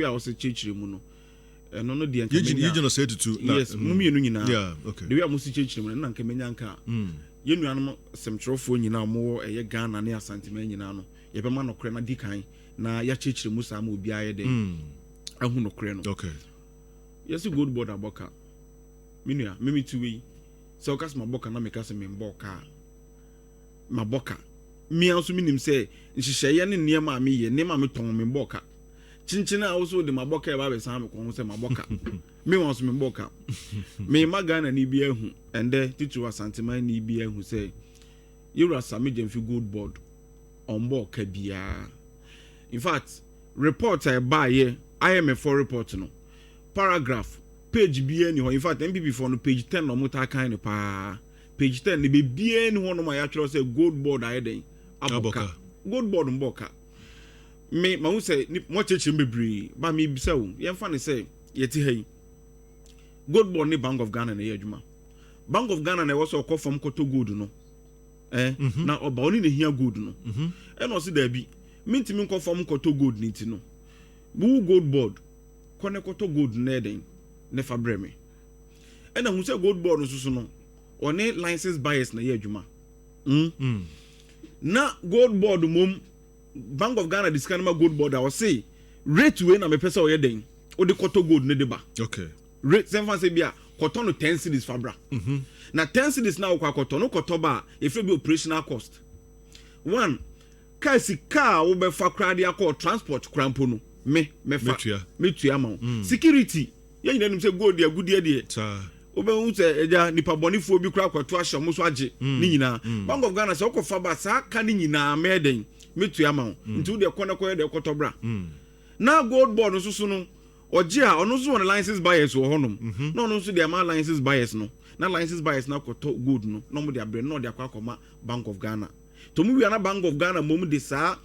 we are also church mu no no de you just said it too. Yes, mummy no nyina. Yeah, okay. The way am so church mu na nka menya nka. Ye nuanom semtrofo nyina mo eye Ghana ne asantema nyina no. Ye be ma no kre na dikan na ya church mu sa ma obi aye den. Ahu no kre no. Okay. Yes, Goldbod aboka. Minua, mimi tuwi. So kas maboka na meka se memboka. Maboka. Mi anso minim se nhihye ne niema a meye, niema me ton memboka. Chinchina also de maboka e ba be san me ko se maboka. Me wanso memboka. Me magana ni bi ehu ende titu asantema ni bi ehu se Yura Sami Jemfi Goldbod omboka bia. In fact, report I buy here, IMF report no. Paragraph page bien ni ho in fact NPP for no page 10 no muta kan no pa page 10 ni be bien ho no ma ya tro say Goldbod ayeden aboka Goldbod mboka me ma hu say mo cheche mbebri ba me bisa wo ye mfa ne say yeti hai Goldbod ni Bank of Ghana na ye adwuma Bank of Ghana na wo so okofom koto gold no na oba oni na hia gold no e no se da bi mintimi nkofom koto gold ni ti no bu Goldbod kone koto gold na eden ne fabreme ena hu se Goldbod no susu no one license bias na ye adwuma na Goldbod mom Bank of Ghana discount ma Goldbod I was say rate we na me pesa o ye den o de koto gold ne de ba okay rate sem fan se bia koto no 10 cedis fabra na 10 cedis na kwa koto no koto ba e fe be operational cost one car wo be fa krade akọ transport krampo no metua ma security ye nyina nim se gold ya gudie de obe hu se eja nipa bonifo bi kura kwato ahye mo so age ni nyina Bank of Ghana se okofa ba sa ka ni nyina meden metua ma nti wo de kọ na kọ de kotobra na Goldbod no so no oje a ono so on license bias wo honom na ono so de ma license bias no na license bias na koto gold no no mo de abre no de akwa Bank of Ghana to mu wi na Bank of Ghana mom de sa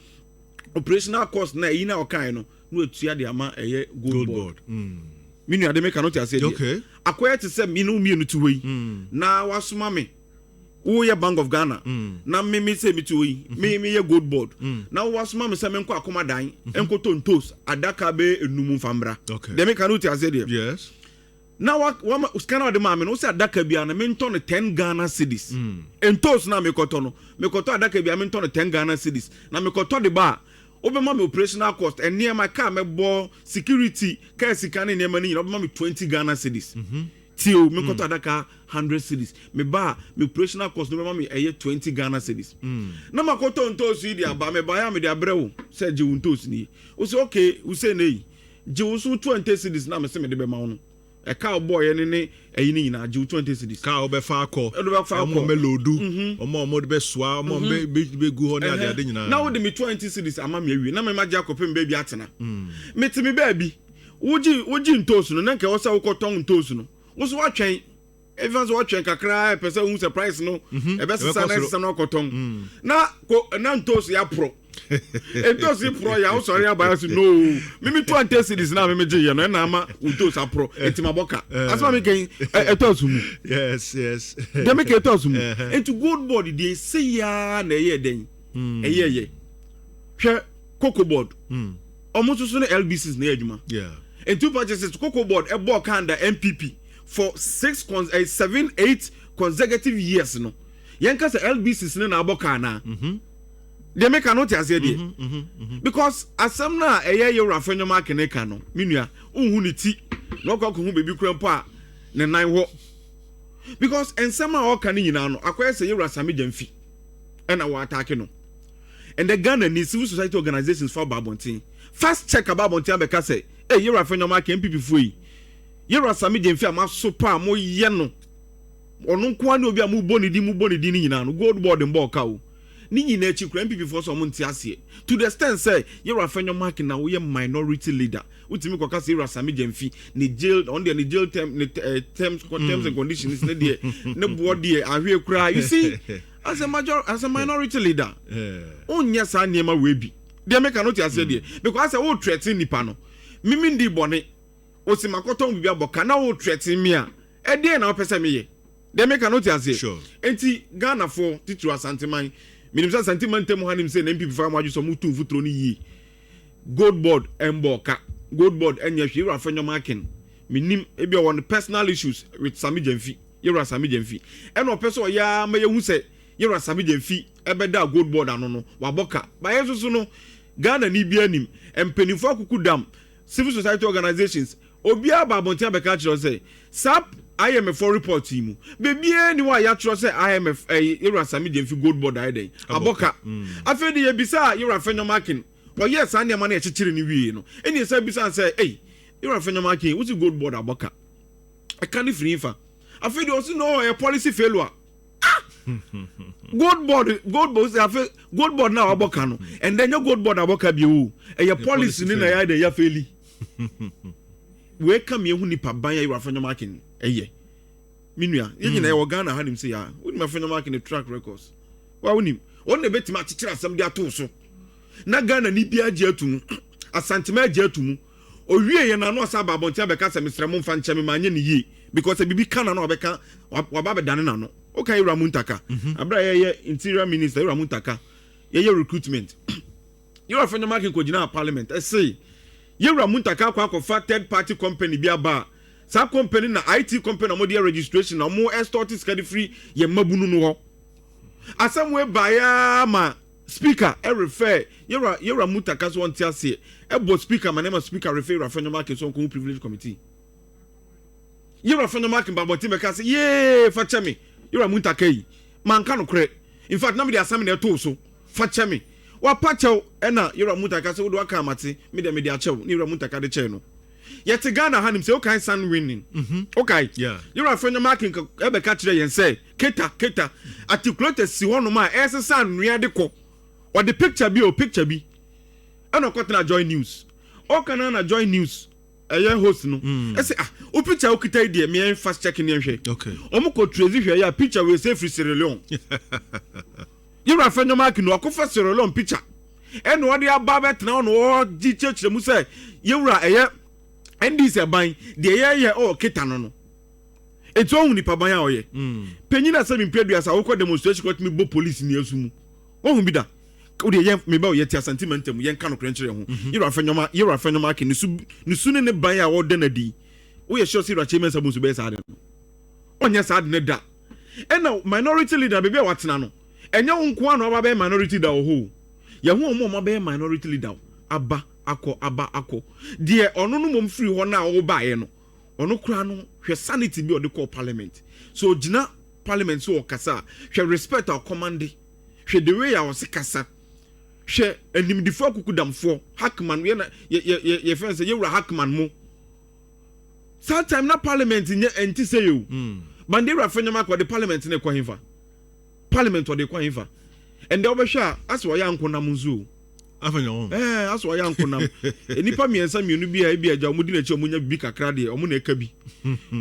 operational cost na yi na okan no no etua de ama eye Goldbod minu ade make not say okay akoya te say minu mienu tu we na wasoma me wo ye Bank of Ghana na me say me tu we me ye Goldbod na wasoma me say me nko akoma dan enko tontos adaka be enum famra okay de make not say there yes na wa scanner de ma me no say adaka bia na me nton 10 Ghana cedis entos na me koto adaka bia me nton 10 Ghana cedis na me koto de ba obema me operational cost and near my car me bo security car sikane near money obema me 20 Ghana cedis tio me koto adaka 100 cedis me ba me operational cost no obema me 20 Ghana cedis na makoto ntosu idi aba me ba ya me de abrewo say je ntosu ni o say okay we say nei je wo so 20 cedis na me say me de be ma wono e car boy ne eyi ni nyina je 20 cedis car obefa akọ omo melodu omo de be soa omo be gu ho ne ade nyina na wo de me 20 cedis ama me awie na me ma ja kopem ba bi atena metimi ba bi woji ntosu no na nke wo sa wo koton ntosu no wo so watwen everyone so watwen kakra pese hu surprise no e be sesa na sesa no koton na ntosu ya pro entosi pro ya usori abayasi no mimi 20 cedis na mimi je ye no na ama utosi pro etimaboka asma me ken etosu mu yes dem make etosu mu into Goldbod dey say ya na ye den ye hwe Goldbod omususu no LBCs na adwuma yeah and two purchases Goldbod e bought under NPP for 7-8 consecutive years no yenka se LBCs na aboka na they make a note as because asem na eye Yura fenyo mark ne ka no minua unhu ni ti no kwa hu bebi krampo a ne nan wo because ensem a o ka ni nyina no akoye se Yura Sami Jemfi and our attack no and the Ghana ni civil society organizations for Babontin first check about Babontin be ka say Yura fenyo mark NPP foi Yura Sami Jemfi ama so pa mo ye no ono nko ani obi a mu boni di ni nyina no Goldbod mbo ka o ni nyina echi kura NPP for so monti ase to the extent say Yura fenyo mark na we minority leader utimi kwa kasi Yura Sami Jemfi ni jail on the jail terms and conditions ne de ne board de ahwe kura you see as a minority leader onya sa niema we bi de make no ti ase de because wo threaten nipa no mimi ndi bone osimakoto bibi aboka na wo threaten me a e de na opese me ye de make no ti ase enti Ghana for titu asanteman minimsa sentiment temu hanim se NPP fa maju so mutu futuro ni yi Goldbod emboka Goldbod enya hwe yewra fanyo marking minim ebi on personal issues with Sami Jemfi yewra Sami Jemfi eno peso ya ma yehu se yewra Sami Jemfi ebeda Goldbod ano no waboka ba yesusu no Ghana ni bia nim empenifo akukudam civil society organizations obia ba abontia beka kiro say sap IMF report mu bebie ni wa ya kiro say IMF yewra Sami Jemfi Goldbod aiden aboka afedi ye bisa yewra fanyo marking well yes anya man e chichiri ni wie no eni say bisa say hey yewra fanyo marking what is Goldbod aboka I can't free fa afedi also no a policy failure Goldbod say afi Goldbod na aboka no and then your Goldbod aboka bi o e policy ni na ya de ya faili we come ye hu nipa ban ya fanyo marking eye minua ye nyina e wo Ghana hanim say ya we ma fanyo marking track records wa wonim on na betima chichira asem de ato so na Ghana ni bia age atumu asantema age atumu owie ye na no asaba abontia beka se misremo mfa nche me manye ni yi because bibi kana no obeka waba bedane na no okay Ibrahim Muntaka abra ye interior minister Ibrahim Muntaka ye recruitment you are from the market ko gina parliament say Ibrahim Muntaka kwa third party company bia ba sa company na IT company mo dia registration na mo escort scade free ye mabunu no ho asam we baya ma speaker refer Ibrahim Muntaka so want say ebo speaker my name speaker refer from the market so ko privilege committee Ibrahim from the market ba boti meka say ye facha me Ibrahim Muntaka yi man ka no kre in fact na me dey asam na to so facha me wa pacho na Ibrahim Muntaka say wo do aka amate me dey achew ni Ibrahim Muntaka de che no yet Ghana hanim say okay san winning okay yeah Ibrahim from the market e be ka kire yen say keta articulate si hono ma e se san nua de ko or the picture bi ana kwatena joy news o kana na joy news host no e say o picture o kita ide me fast check ni hwe okay o mo ko trace hwe ya picture we say free Sierra Leone Ibrahim from the market no akofa Sierra Leone picture e no de aba betena no o di chechire mu say yewra NDC ban de ye o kita no eto ohun ni paban ya oye penyina se mi mpedua sa wo ko demonstration ko timi bo police ni asumu ohun bi da o de ye me ba o ye tia sentimentum ye nka no krenchire ho yewra fanyoma ke ni su ne ban ya wo de na di wo ye sure say ra chairman sabu su be sa de onya sa de ne da na minority leader be watena no enya wo nko ano ba minority da ho ye hu mo be minority leader aba akọ de ono no mom free ho na wo ba ye no ono kura no hwe sanity bi o de call parliament so gina parliament so okasa hwe respect our command hwe the way our sekasa hwe animdifo akukudamfo hackman ye fence yewra hackman mo sometime na parliament nye enti say you bandera fanyama kwa the parliament ne kwa himfa parliament o de kwa himfa and obehwa aso ya nkonam nzu afanyo aso ya nkonam enipa miensa mienu bi aja omudi na chi omunya bi kakra de omu na eka bi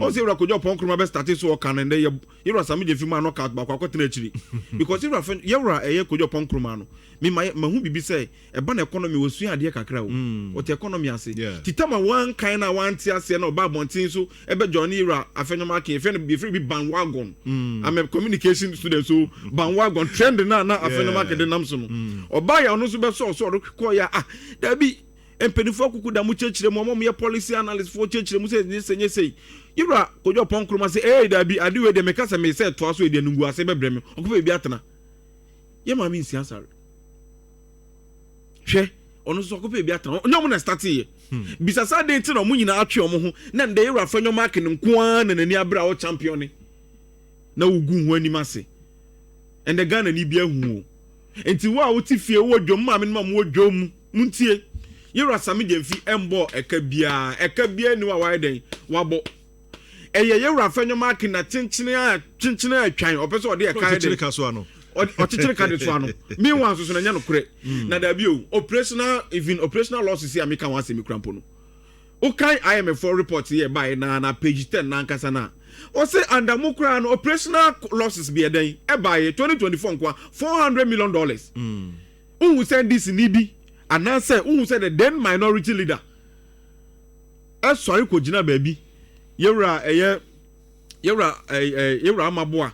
o se wura kojo pon kroma be start so kan and yewra Sami Jemfi ma no ka ba kwa kwatena chiri because yewra kojo pon kroma no me mahu bibi say e ba na economy wosu ade kakra o te economy ase titama one kind na one tia ase na oba bontin so e be join yewra afenoma ke fe no bi free bi bandwagon I'm a communication student so bandwagon trend na afenoma ke de nam so no oba ya no so be so ko ya da bi empenifo kukuda mu chechire mo ye policy analyst for chechire mu say yewra kojo pon kroma say da bi ade we de meka say me say to aso e de nungu ase be breme okope bi atena ye ma mi nsiasare hwe ono so okope bi atena onyo mo na start ye bisasa de nti no mo nyina atwe omo ho na nde yewra fanyo mark ne nko na nani abra o champion na ugu ho anim ase ende Ghana ni bia hu enti wa wo ti fie wo dwom ma me no mo dwom muntie yewra Sami Jemfi embo eka bia ni wa wa den wabo eye yewra fanyo mark na chinchine atwan opeso ode eka de kaso ano o chichire ka de so ano me wan so na nya no kure na da bi o operational losses here make wan se me krampo no o kai IMF report here by na page 10 na nkasa na o say under mukra no operational losses be den e by 2024 kwa $400 million who send this needy and now say who said the then minority leader sorry ko gina baby yewra amaboa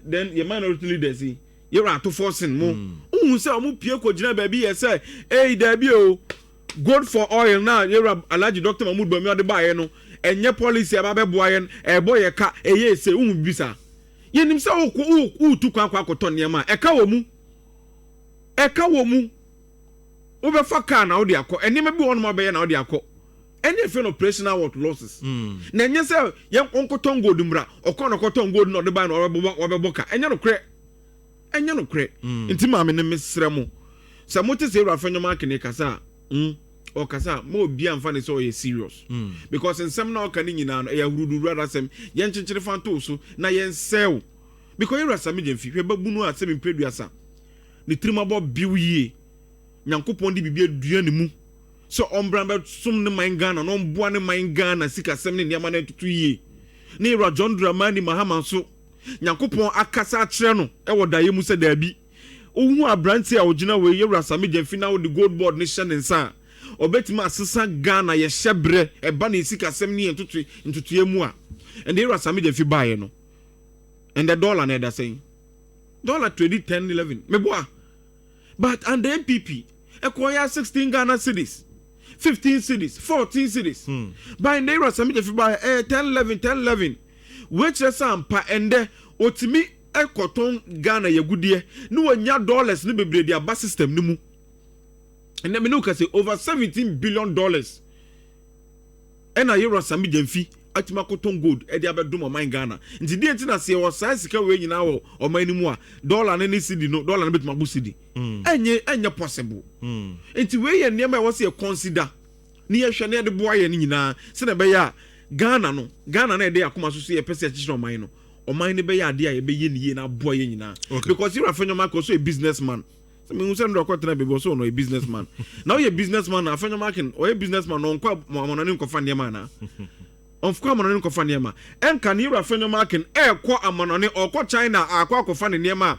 then your minority leader see yewra to forcing mo who say omu pie ko gina baby say there be o gold for oil na yɛwura Alhaji Dr. Mahmood Bami ɔde baayɛ no ɛnyɛ policy ababɛboa yɛn ɛbɔ yɛ ka ɛyɛ ese uhu bisa yɛnim sɛ wotu kwan akɔtɔ nneɛma ɛka wɔ mu wobɛfa car na wode akɔ ɛnneɛma bi wɔnom abɛyɛ na wode akɔ ɛnyɛ fɛn operational what losses na ɛnyɛ sɛ yɛn nkɔtɔn gold mmra ɔkɔtɔn gold na ɔde baayɛ na ɔbɛbɔ ka ɛnyɛ no korɛ nti maame ne mesrɛ mo sɛ mote sɛ ewura fɛnyɔma akene kasa or kasa mo bi amfa ne so serious because nsɛm na ɔka ne nyinaa no ɛyɛ huruduru adasɛm yɛn kyekyere fanto so na yɛn sɛw because yɛwura sami gyemfi hwɛ babunu a sɛ mpeduasa ne tirimabɔ biw yie nyankopɔn de bibia dua ne mu so ombra bɛ som ne man Ghana no mboa ne man Ghana sika sɛm ne nneɛma na tutu yie ne yɛwura John Dramani Mahama so nyankopɔn akasa akyerɛ no ɛwɔ daeɛ mu sɛ daabi ohu abrante a ogina we yɛwura sami gyemfi na wo de Goldbod ne hyɛ ne nsa obetimi asesa Ghana ye hyebre eba na esika sem ne ntutu emu a and they rasami de fi buy no and the dollar na da saying dollar trade 10 11 meboa but and the NPP ekoya 16 Ghana cedis 15 cedis 14 cedis by the rasami de fi buy 10 11 which is ampa and the otimi ekoton Ghana ye gudie no nya dollars ne bebre dia ba system ni mu. And then we look at say over $17 billion. And I hear Sami Jemfi at Makoton Gold, Eddie Abedum mine Ghana. And the day I say was size way now or my anymore dollar and any city no dollar and bit Mabu city. And ye possible. And to way and near my was a consider near Chanel the boy and Nina, Senabaya, Ghana no Ghana na dey akoma so so ye percentage no mine no. O mine be ya dey be ye na boy nyina. Because you are a businessman. I mean, we no a businessman. Now you're a businessman, a friend of mine, or a businessman, on Quamonin Cofania. Of Quamonin Cofania. And can you a friend of mine, air qua Amonone or qua China, a qua Cofani Niama?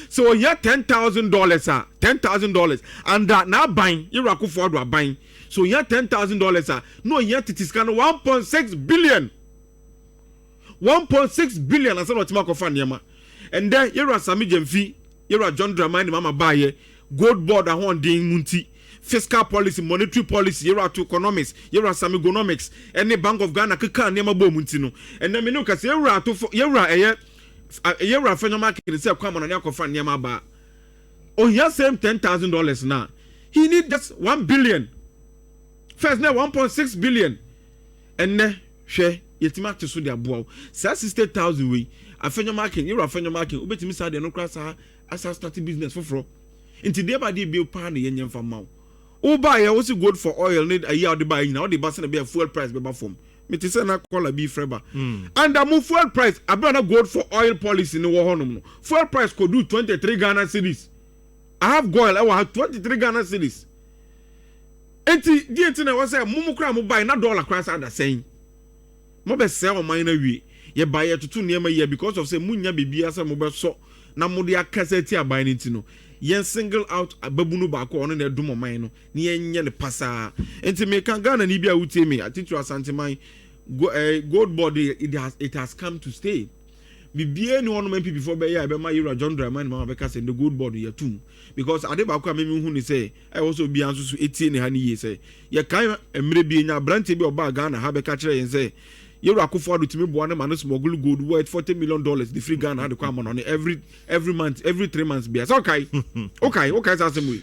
So you're $10,000, $10,000, and that now buying, you're a Kuford buying. So you're $10,000, no, yet it is kind of 1.6 billion. 1.6 billion, as what Macofaniama. And then you're a Sami Jemfi. You're a John Dramani Mama Baye, Goldbod a one ding munti, fiscal policy, monetary policy, you're to economics, you're a some economics, and the Bank of Ghana can never bo muntino. And then look at you're a phenomenon itself come on a fan Yamaba. Oh, he has same $10,000 now. He need just 1 billion. First now 1.6 billion. And then share Yetima to Sudia Bow. 60,000 we. A phenomenon, you're a phenomenon, Ubeti Missa, the no class. As I started business for into day by day be a pan the yen from mouth. Oh, buy I also good for oil need a year to buy now the bus and be a fuel price by form. It is a call a beef rubber. And the move fuel price, I better good for oil policy in the war. Fuel price could do 23 Ghana cedis. I have gold, I will have 23 Ghana cedis. And the internet was a mumukra buy not dollar crash under saying. Mobe sell mine away. Ye buy it to 2 near my year because of say Munya Bibi as a mobile so. Na mudi akaseti abaini tino yen single out babunu bako ono ne dumo man no ne yenye ne pasa enti me kan Ghana ni bia wutie me atitu asante man Goldbod it has come to stay bibie ni ono NPP before be ya be ma yura John Dramani ma be ka say the Goldbod ye tum because ade bako a me hu ni say I also bi anso so etie ne ha ni ye say ye kan emre bi nya brante bi oba Ghana ha be ka kire yen say you are afford to me one man smuggle gold worth $40 million. The free Ghana had to come on every month, every 3 months. Be okay, okay, that's the way.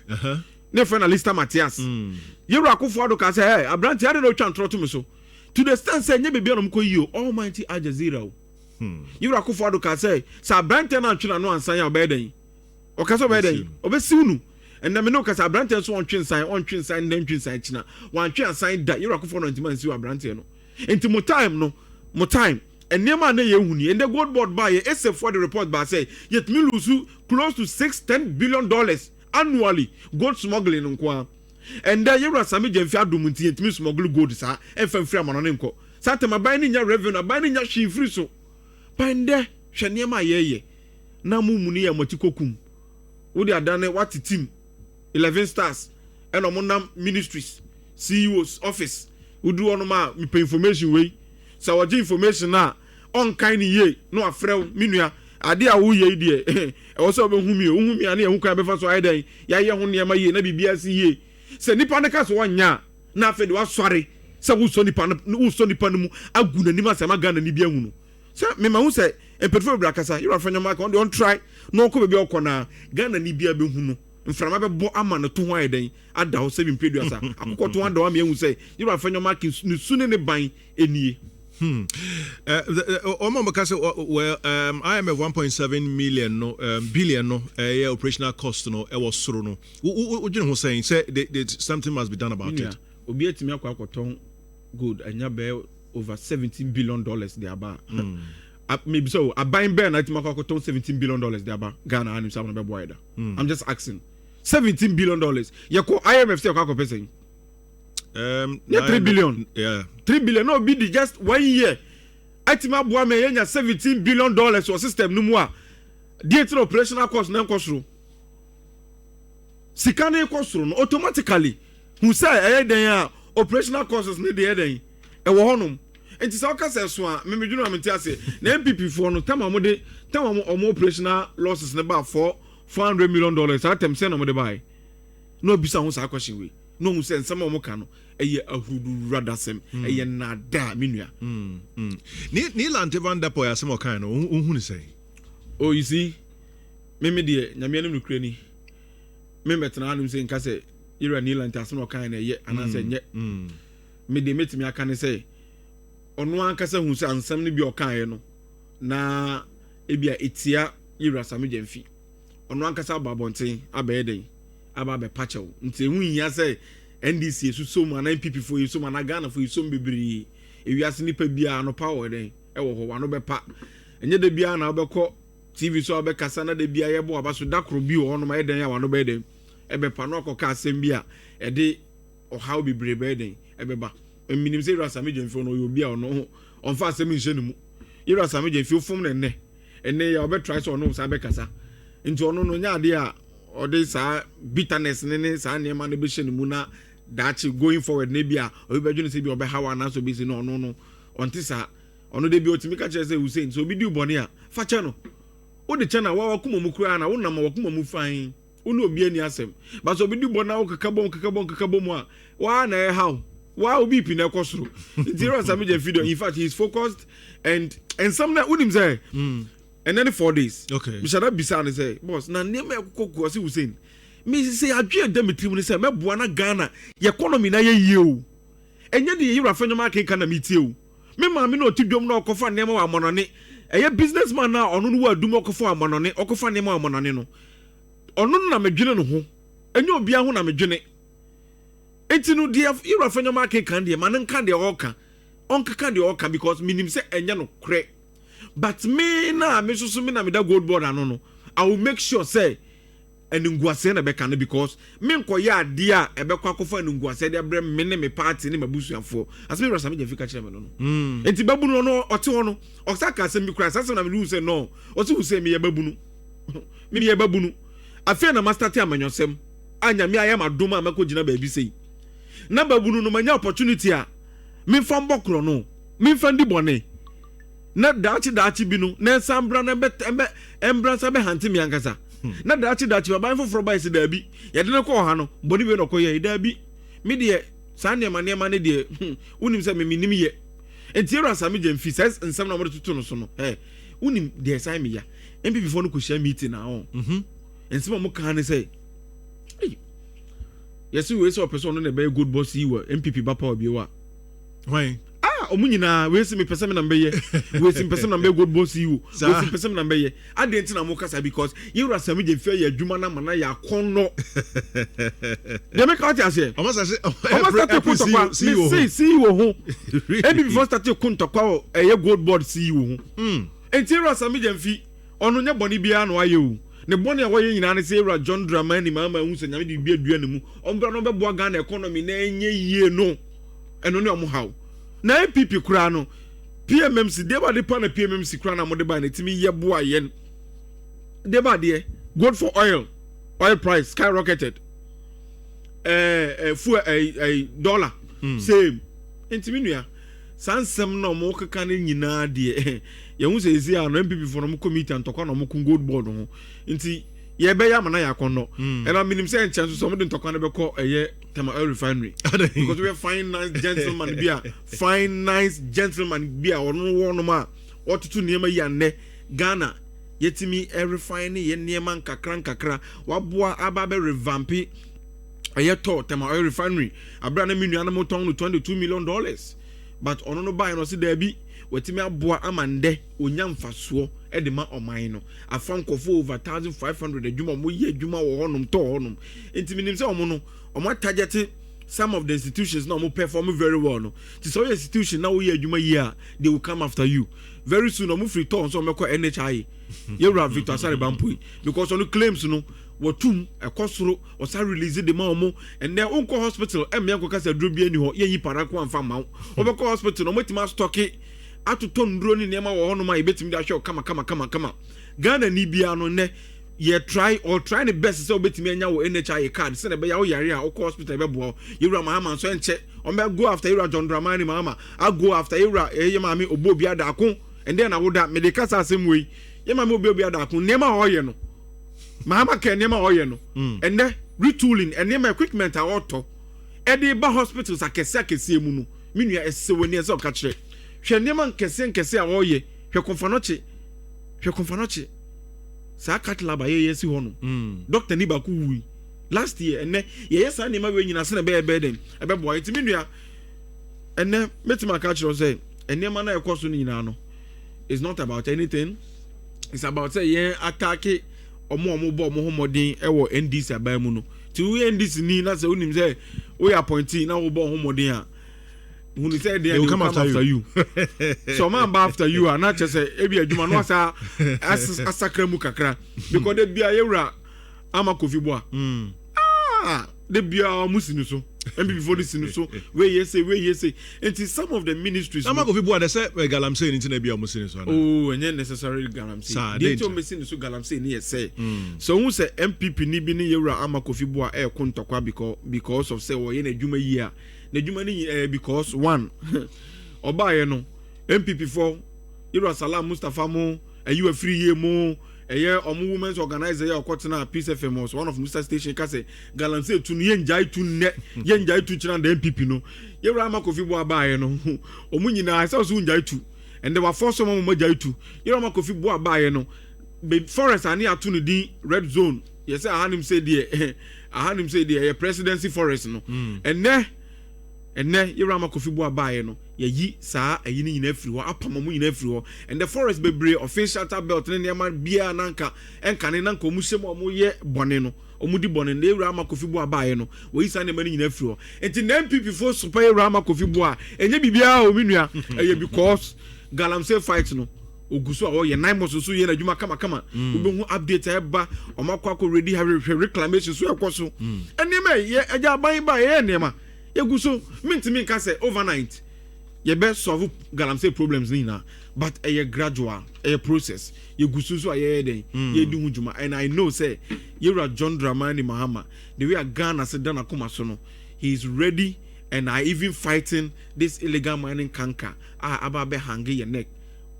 Ne friend Alista Matthias. You are afford to say, hey, I brand I don't know chance to me so. To the stand say, you be on you, Almighty Al Jazeera. You are afford to say, Sir Branton and China no answer your bedding. Or Casso bedding, or soon. And then no Casa Branton so on chin sign, then chin sign China. One chin sign that you are afford to man, you are Branton. Into more time, no more time. And near my name, and the Goldbod buy except for the report by say, yet me lose close to $10 billion annually gold smuggling on Kwa. And there you are some Jemfia Dumunti and me smuggle gold, sir, and from Framanonco. Satama binding your revenue, binding your she free so. Bind there, Shaniama ye. Namu Munia Motikokum. Would have done what team 11 stars and Omonam Ministries, CEO's office. We do on my information way. So what information now on kind ye no afraid minua ade a wo ye die also be humi and who can be for so ide ya ye ho ne ma ye na bibia si ye se nipa ne ka so wanya na afi de wasɔre se wo so nipa no mu agu na nima se ma Ghana ni bia hu no se me ma hu se empetfo bra kasa you afanya mark on try no ko be okona Ghana ni bia be hu no mframa be bo ama no to ho ayeden ada ho 7 peduasa akoko to anda wa me hu se you afanya mark ni sune ne ban enie because IMF 1.7 million no billion no operational cost no was soro no what you saying say something must be done about it obi etimi akwakoton good anya be over $17 billion there ba maybe so a buying bear na etimi akwakoton $17 billion there ba Ghana anim some be boy da I'm just asking $17 billion yako IMF say akwa person 3 billion. Yeah. 3 billion. No, be just 1 year. Itima boa me yenya $17 billion for system no more. The operational cost na cost ro. Sikane cost ro automatically. Who say den operational costs ne dey den. E wo honum. Enti sa ka se so a me medwunu amenti ase. Na NPP for no tam omo operational losses ne ba for $400 million. Atem say na mo dey buy. No bisa ho sa question we. No who say some omo ka no eye ahudu radasem eye nada minua ni lante van da poya some kind no hu ni say oh you see me de nyame anim nukure ni me metena anim say nka say ira ni lante some kind na eye anase nye me de metimi aka ne say ono anka say hu say ansam ni bi okan ye no na ebia etia ira sameje mfi ono anka say ababonten abaye den aba be pacho nti hu nya say NDC so man NPP for you so man Ghana for you so bebree ewiase nipa bia no power den e wo ho wa no be pa enye de bia na obekọ TV so obekasa na de bia ye bo aba so dakro bi wo no ma eden ya wa no be den e be pa no akọka asem bia e de o how bebree be den e be ba minim say rasa me jemfo no yo bia no on fa asem nche ne mu ira rasa me jemfo fom ne ene ya obe try so no sa be kasa nti ono no nya ade a ode sa bitterness ne sa ne ma ne be hye ne mu na that going forward maybe obedwene say bi obehawa na so be say no onti sa ono de bi otimi ka kire say Hussein so obi di ubone a fa che no wo de che na wa wakuma mu kura na wo na ma wakuma mu fan wo no obi ani asem but so obi di ubone na wo kakabom mu a wa na e how wa obi pi na ekosoro zero samije video in fact he is focused and some na unim say and then 4 days okay bishara bisa ne say boss na neme ekokoku say Hussein me say adwe Demetri mu say meboa na Ghana economy na ye yie o enye de yira fanyoma kenka na metie o me ma me na otidwom na okofa nema wa amonone eye businessman na ono no wa dum okofa amonone okofa nema wa amonone no ono na medwene no ho enye obi aho na medwene enti no de yira fanyoma kenka de ma nka de oka onka de oka because minim say enye no kre but me na me susu me na me da Goldbod ano no I will make sure say enunguase na beka no because me nkoye ade a ebekwa kofa enunguase de bre me ne me party ne mabusuafo aseme rasa me je fika kire me no enti babunu no ote ho no osaka asem bi kura sasa na me say no ote hu say me ye babunu me ye babunu afia na master ti amanyosem anya me ayam adom a mako gina ba bi sei na babunu no manya opportunity a me fa mbokro no me fa ndi bone na dachi bi no na sambra na embra sa be hanti mi ankasa na dachi baba foforo ba isi da bi ye de ko ha no boni we no ko ye da bi me de sa ne ma ne de unim se me nim ye entiero asame je mfi ses nsam na mo tutu no so no unim de sai me ya MPP fo no ko share meeting na on ensem mo kan ne say yes we so person no na be good boss yi wa MPP ba pa obi wa why omunyina we see me person na mbeye we see person na mbeye good boss you we see person na mbeye adenti na mo kasa because you rasami je fe ya adwuma na mana ya konno de make out ase almost see you ho every before start to kuntokwa eye Goldbod see you ho enti rasami je mfi ono nya boni bia no aye o ne boni a waye nyina ne say John Dramani mama hu se nyame de bia dua ne mu ombra no bebo Ghana economy na enye yie no eno ne omo haw na NPP kura no PMMC deba de pa na PMMC kura na mo de ba na timi yebo ayen deba de gold for oil price skyrocketed dollar same intimi nua sansem na mo keka ne nyina de ye hu se ezi a no NPP for no committee antokwa na mo kun Goldbod ho nti ye be ya mana ya kono and I mean say chance so me ntokwa na be ko eye Tema Oil Refinery because we are fine nice gentleman bia fine nice gentleman bia ono ma otutu niema ya ne Ghana yetimi refine ye niema nkakra waboa aba be revampi eye to Tema Oil Refinery abra na minu ana mo ton $22 million but ono no buy no se da bi wetimi aboa amande onyamfaso e de ma oman no afankofo over 1500 adwuma mo ye adwuma wo honom to honom ntiminim se omo no omo target some of the institutions now mo perform very well no ti so institution now ye adwuma here they will come after you very soon omo free turn so meko NHI you have Victor Asare Bampui because on claims no wotum ekosoro osa release the ma and then unko hospital em yanko kasa duro bi ani ho ye yi para ko amfa ma obeko hospital no motima stock atoto nduro ni nema wo hono ma ebetimi da hwe kama Ghana ni bia no ne ye try the best so betimi anya wo NHI card se na be ya wo yare a wo hospital be bo yewura mahama so enche o me go after yewura John Dramani mahama I go after yewura eye mami obobi adako and then I would that medical asem we ye mami obobi adako nema hoye no mahama ke nema hoye no and then retooling and nema equipment a auto e dey ba hospitals akese mu no menua ese woni ese o ka kire hwe nema nkese a hoye hwe konfanoche sa katla ba ye si hono doctor ni ba ku wi last year enne ye yes ani ma we nyina se na be den e be boy ti menua enne metima ka kire say enne ma na ekoso ni nyina no it's not about anything it's about say ye attack omo bo omo homodin e wo NDC aban mu no ti we NDC ni na say unim say we appointee na wo bo homodin a who said they will come after you. So man after you are not just say ebi adwuma no asa asakra mu kakra because they bia yewra ama Kofi Boa they bia musinu so before this so where you say and some of the ministries ama Kofi Boa they say galamsey ni na bia musinu so oh and necessary galamsey they to musinu so galamsey ni say so who say NPP ni bi ni yewra ama Kofi Boa e kontokwa because of say wo ye na adwuma yi a na adwuma ni because one obaye no NPP for Yero Salam Mustafa mo you free year mo omo women's organizer ya okotena Peace FM was one of Mr station ka say galamsey tu ye njai tu ne ye njai tu chira the NPP no Yero ama Kofi Boa abaye no omu nyina say so njai tu and they were force some mo njai tu Yero ama Kofi Boa abaye no be forest ani atu no din red zone yes say ahanim say there presidency forest no and Yero ama Kofi Boa abaye no yi saa ayi ni nyina afiri ho apama mu nyina afiri ho and the forest bebre official belt ne nema bia nanka enka ne nanka omu hyem omu ye bone no omu di bone ne Yero ama Kofi Boa abaye no wo yi saa ne mani nyina afiri ho enti na MPP for super Yero ama Kofi Boa enye bibia o minua because galamsey fight no oguso a wo ye 9 months so ye na dwuma kama obehu update eba omakwa ready have reclamation so ekoso enema ye aja ban ba ye enema yeguso mintimi nka say overnight ye be solve galamsey problems ni na but a gradual a process yeguso so aye den ye di hujuma and I know say Yewra John Dramani Mahama the way Ghana said dana kuma so no he is ready and I even fighting this illegal mining canker aba be hangi your neck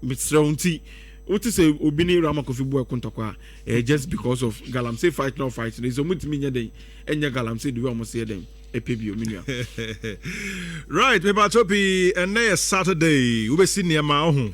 Mr. What to say obini Rama Kofi Boa kontokwa just because of galamsey fight no fight is omutimi nya den enya galamsey the way almost say den epebio minua right me ba topi and next Saturday we be see near ma ho